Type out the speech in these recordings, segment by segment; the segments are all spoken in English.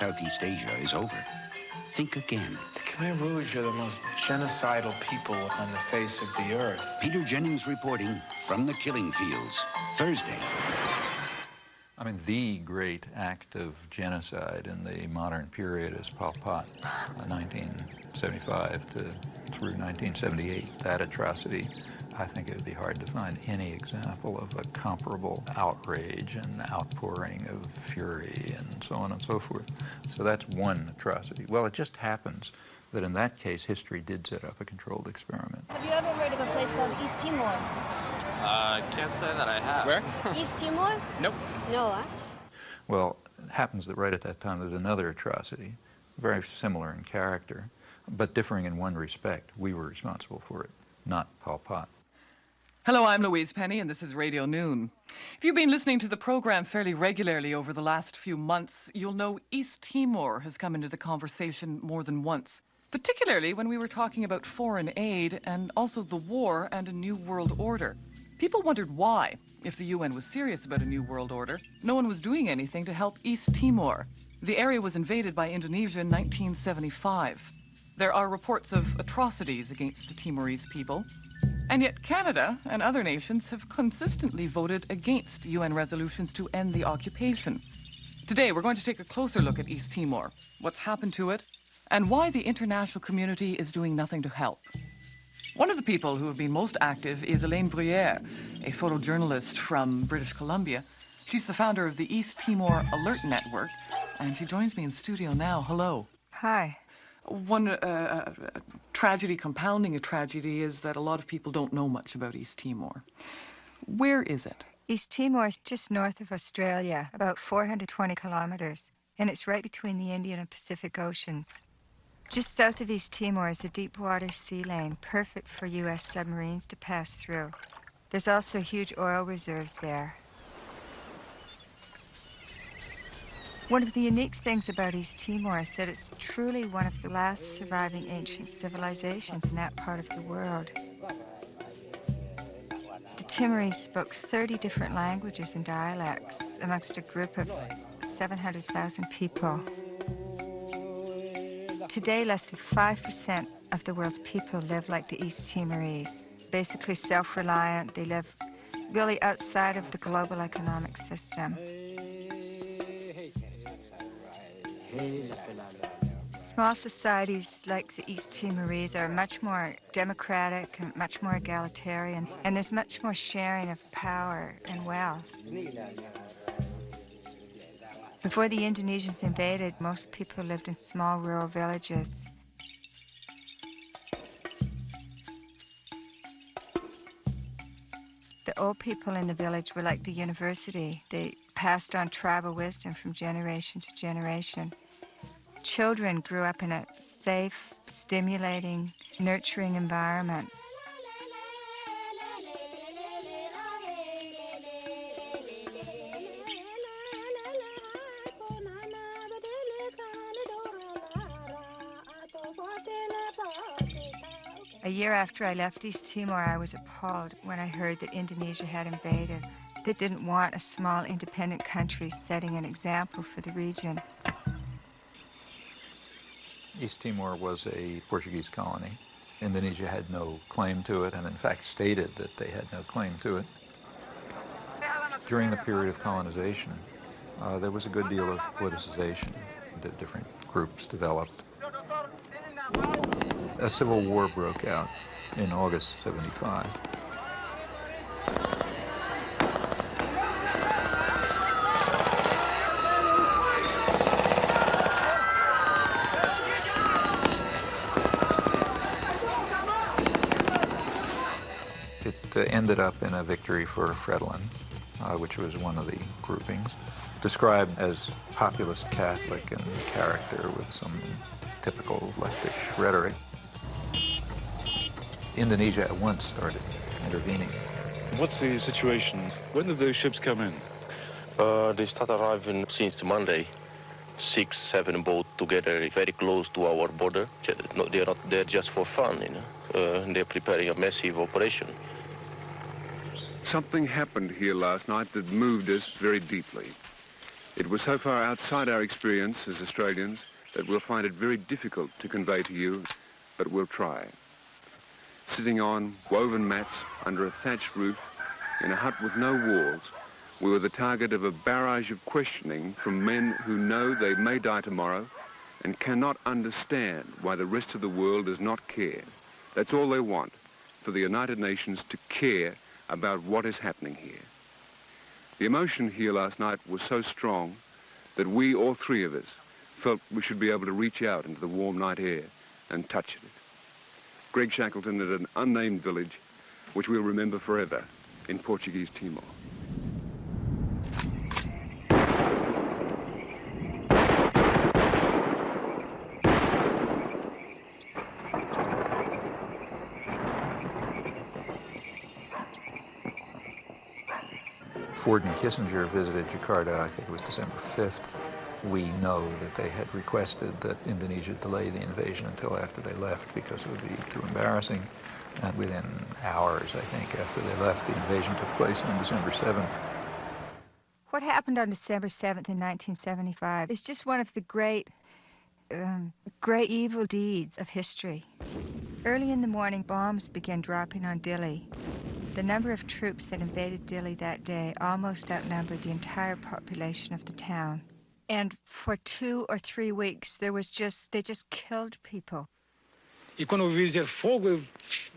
Southeast Asia is over, think again. The Khmer Rouge are the most genocidal people on the face of the earth. Peter Jennings reporting from the killing fields, Thursday. I mean, the great act of genocide in the modern period is Pol Pot, 1975 through 1978. That atrocity, I think it would be hard to find any example of a comparable outrage and outpouring of fury and so on and so forth. So that's one atrocity. Well, it just happens that in that case, history did set up a controlled experiment. Have you ever heard of a place called East Timor? Can't say that I have. Where? East Timor? Nope. No, huh? Well, it happens that right at that time there was another atrocity, very similar in character, but differing in one respect. We were responsible for it, not Pol Pot. Hello, I'm Louise Penny, and this is Radio Noon. If you've been listening to the program fairly regularly over the last few months, you'll know East Timor has come into the conversation more than once, particularly when we were talking about foreign aid and also the war and a new world order. People wondered why, if the UN was serious about a new world order, no one was doing anything to help East Timor. The area was invaded by Indonesia in 1975. There are reports of atrocities against the Timorese people, and yet Canada and other nations have consistently voted against UN resolutions to end the occupation. Today, we're going to take a closer look at East Timor, what's happened to it, and why the international community is doing nothing to help. One of the people who have been most active is Elaine Bruyere, a photojournalist from British Columbia. She's the founder of the East Timor Alert Network, and she joins me in studio now. Hello. Hi. One tragedy compounding a tragedy is that a lot of people don't know much about East Timor. Where is it? East Timor is just north of Australia, about 420 kilometers, and it's right between the Indian and Pacific Oceans. Just south of East Timor is a deep-water sea lane, perfect for U.S. submarines to pass through. There's also huge oil reserves there. One of the unique things about East Timor is that it's truly one of the last surviving ancient civilizations in that part of the world. The Timorese spoke 30 different languages and dialects amongst a group of 700,000 people. Today, less than 5% of the world's people live like the East Timorese, basically self-reliant. They live really outside of the global economic system. Small societies like the East Timorese are much more democratic and much more egalitarian, and there's much more sharing of power and wealth. Before the Indonesians invaded, most people lived in small rural villages. The old people in the village were like the university. They passed on tribal wisdom from generation to generation. Children grew up in a safe, stimulating, nurturing environment. A year after I left East Timor, I was appalled when I heard that Indonesia had invaded. They didn't want a small independent country setting an example for the region. East Timor was a Portuguese colony. Indonesia had no claim to it, and in fact stated that they had no claim to it. During the period of colonization, there was a good deal of politicization. The different groups developed. A civil war broke out in August '75. It ended up in a victory for Fredlin, which was one of the groupings, described as populist Catholic in character with some typical leftish rhetoric. Indonesia at once started intervening. What's the situation? When did those ships come in? They start arriving since Monday. 6, 7 boats together, very close to our border. They're not there just for fun, you know. They're preparing a massive operation. Something happened here last night that moved us very deeply. It was so far outside our experience as Australians that we'll find it very difficult to convey to you, but we'll try. Sitting on woven mats under a thatched roof in a hut with no walls, we were the target of a barrage of questioning from men who know they may die tomorrow and cannot understand why the rest of the world does not care. That's all they want, for the United Nations to care about what is happening here. The emotion here last night was so strong that we, all three of us, felt we should be able to reach out into the warm night air and touch it. Greg Shackleton at an unnamed village, which we'll remember forever in Portuguese Timor. Ford and Kissinger visited Jakarta, I think it was December 5th. We know that they had requested that Indonesia delay the invasion until after they left because it would be too embarrassing. And within hours, I think, after they left, the invasion took place on December 7th. What happened on December 7th in 1975 is just one of the great evil deeds of history. Early in the morning, bombs began dropping on Dili. The number of troops that invaded Dili that day almost outnumbered the entire population of the town. And for 2 or 3 weeks, they just killed people. E quando eu ouvi dizer fogo, eu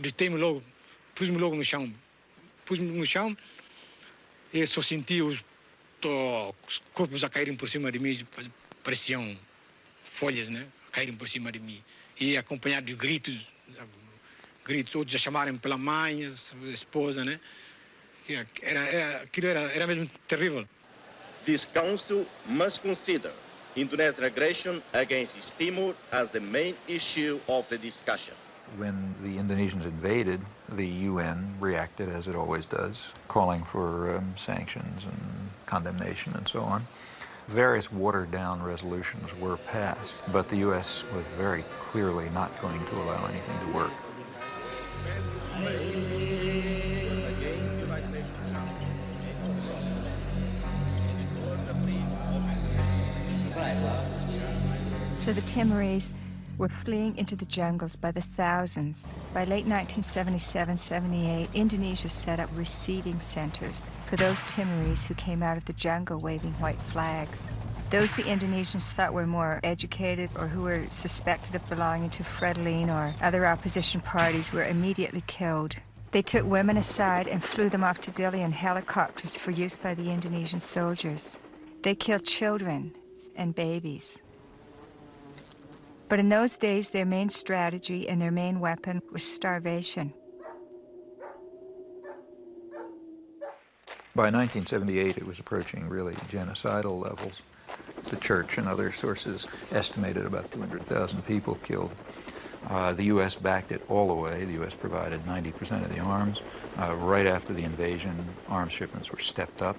deitei-me logo, pus-me logo no chão. Pus-me no chão e só senti os corpos a caírem por cima de mim, pareciam folhas, né? A caírem por cima de mim. E acompanhado de gritos, outros a chamarem pela mãe, a esposa, né? Aquilo era mesmo terrível. This council must consider Indonesian aggression against East Timor as the main issue of the discussion. When the Indonesians invaded, the UN reacted as it always does, calling for sanctions and condemnation and so on. Various watered-down resolutions were passed, but the U.S. was very clearly not going to allow anything to work. So the Timorese were fleeing into the jungles by the thousands. By late 1977-78, Indonesia set up receiving centers for those Timorese who came out of the jungle waving white flags. Those the Indonesians thought were more educated or who were suspected of belonging to Frelimo or other opposition parties were immediately killed. They took women aside and flew them off to Dili in helicopters for use by the Indonesian soldiers. They killed children and babies. But in those days, their main strategy and their main weapon was starvation. By 1978, it was approaching really genocidal levels. The church and other sources estimated about 200,000 people killed. The U.S. backed it all the way. The U.S. provided 90% of the arms. Right after the invasion, arms shipments were stepped up.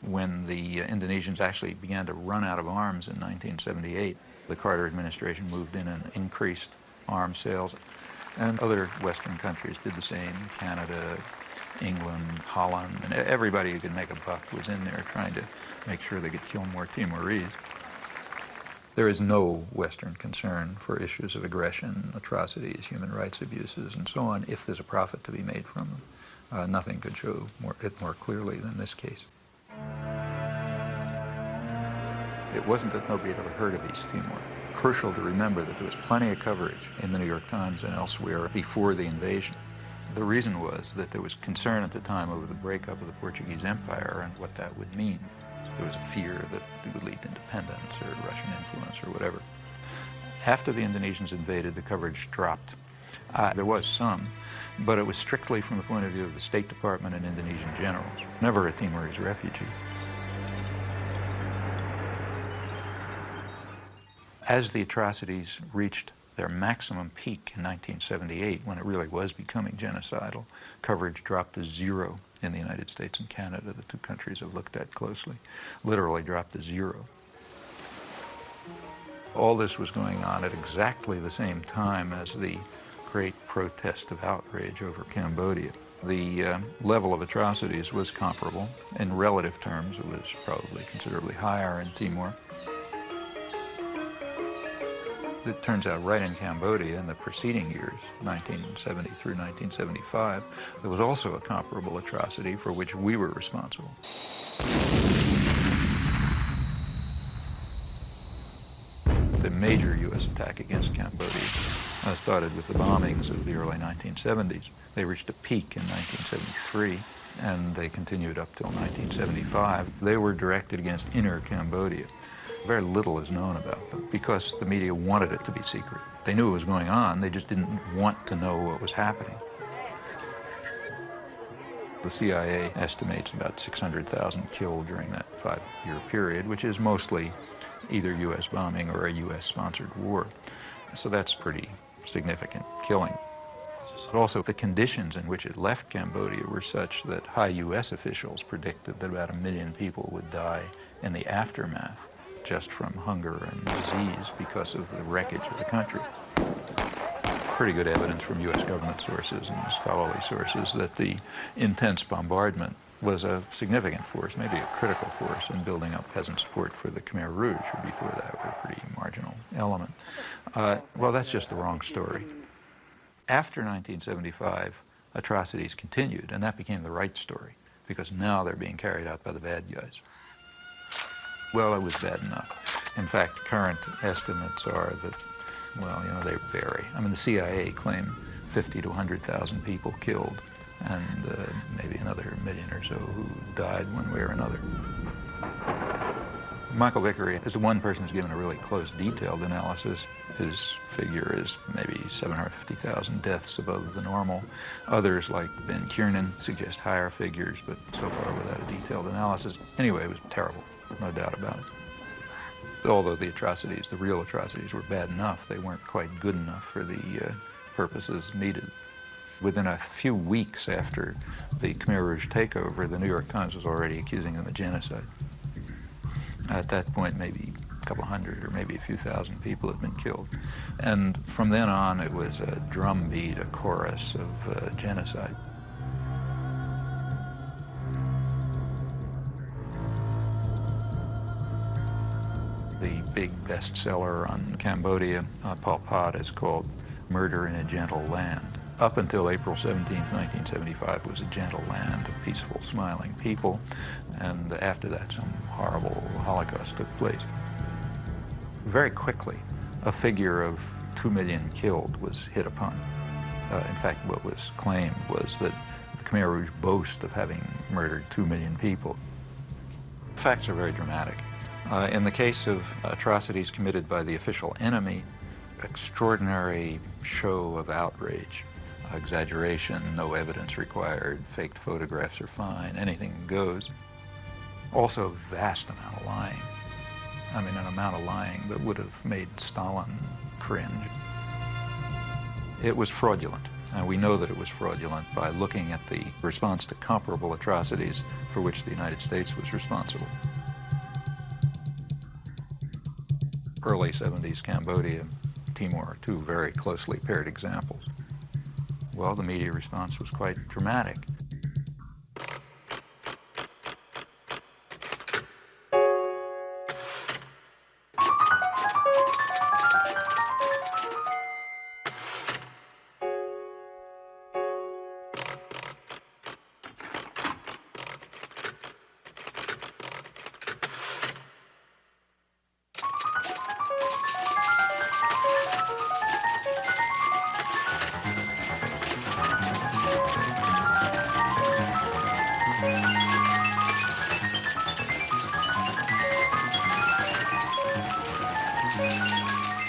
When the Indonesians actually began to run out of arms in 1978, the Carter administration moved in and increased arms sales. And other Western countries did the same. Canada, England, Holland, and everybody who could make a buck was in there trying to make sure they could kill more Timorese. There is no Western concern for issues of aggression, atrocities, human rights abuses, and so on, if there's a profit to be made from them. Nothing could show it more clearly than this case. It wasn't that nobody had ever heard of East Timor. Crucial to remember that there was plenty of coverage in the New York Times and elsewhere before the invasion. The reason was that there was concern at the time over the breakup of the Portuguese Empire and what that would mean. There was a fear that it would lead to independence or Russian influence or whatever. After the Indonesians invaded, the coverage dropped. There was some, but it was strictly from the point of view of the State Department and Indonesian generals, never a Timorese refugee. As the atrocities reached their maximum peak in 1978, when it really was becoming genocidal, coverage dropped to zero in the United States and Canada, the two countries I've looked at closely, literally dropped to zero. All this was going on at exactly the same time as the great protest of outrage over Cambodia. The level of atrocities was comparable. In relative terms, it was probably considerably higher in Timor. It turns out right in Cambodia in the preceding years, 1970 through 1975, there was also a comparable atrocity for which we were responsible. The major U.S. attack against Cambodia started with the bombings of the early 1970s. They reached a peak in 1973, and they continued up till 1975. They were directed against inner Cambodia. Very little is known about them because the media wanted it to be secret. They knew it was going on, they just didn't want to know what was happening. The CIA estimates about 600,000 killed during that 5-year period, which is mostly either U.S. bombing or a U.S.-sponsored war. So that's pretty significant killing. But also, the conditions in which it left Cambodia were such that high U.S. officials predicted that about 1 million people would die in the aftermath just from hunger and disease because of the wreckage of the country. Pretty good evidence from U.S. government sources and scholarly sources that the intense bombardment was a significant force, maybe a critical force, in building up peasant support for the Khmer Rouge, who before that were a pretty marginal element. Well, that's just the wrong story. After 1975, atrocities continued, and that became the right story, because now they're being carried out by the bad guys. Well, it was bad enough. In fact, current estimates are that, well, you know, they vary. I mean, the CIA claimed 50 to 100,000 people killed, and maybe another 1 million or so who died one way or another. Michael Vickery is the one person who's given a really close, detailed analysis. His figure is maybe 750,000 deaths above the normal. Others, like Ben Kiernan, suggest higher figures, but so far without a detailed analysis. Anyway, it was terrible, no doubt about it. Although the atrocities, the real atrocities, were bad enough, they weren't quite good enough for the purposes needed. Within a few weeks after the Khmer Rouge takeover, the New York Times was already accusing them of genocide. At that point, maybe a couple hundred or maybe a few thousand people had been killed. And from then on, it was a drumbeat, a chorus of genocide. The big bestseller on Cambodia, Pol Pot, is called Murder in a Gentle Land. Up until April 17th, 1975, it was a gentle land of peaceful, smiling people, and after that, some horrible Holocaust took place. Very quickly, a figure of 2 million killed was hit upon. In fact, what was claimed was that the Khmer Rouge boast of having murdered 2 million people. The facts are very dramatic. In the case of atrocities committed by the official enemy, extraordinary show of outrage. Exaggeration, no evidence required, faked photographs are fine, anything goes. Also, vast amount of lying. I mean, an amount of lying that would have made Stalin cringe. It was fraudulent, and we know that it was fraudulent by looking at the response to comparable atrocities for which the United States was responsible. Early 70s Cambodia, Timor are two very closely paired examples. Well, the media response was quite dramatic.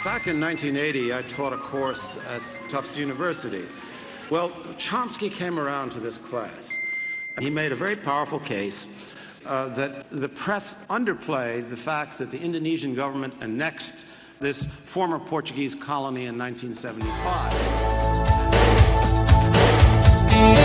Back in 1980, I taught a course at Tufts University. Well, Chomsky came around to this class. He made a very powerful case that the press underplayed the fact that the Indonesian government annexed this former Portuguese colony in 1975.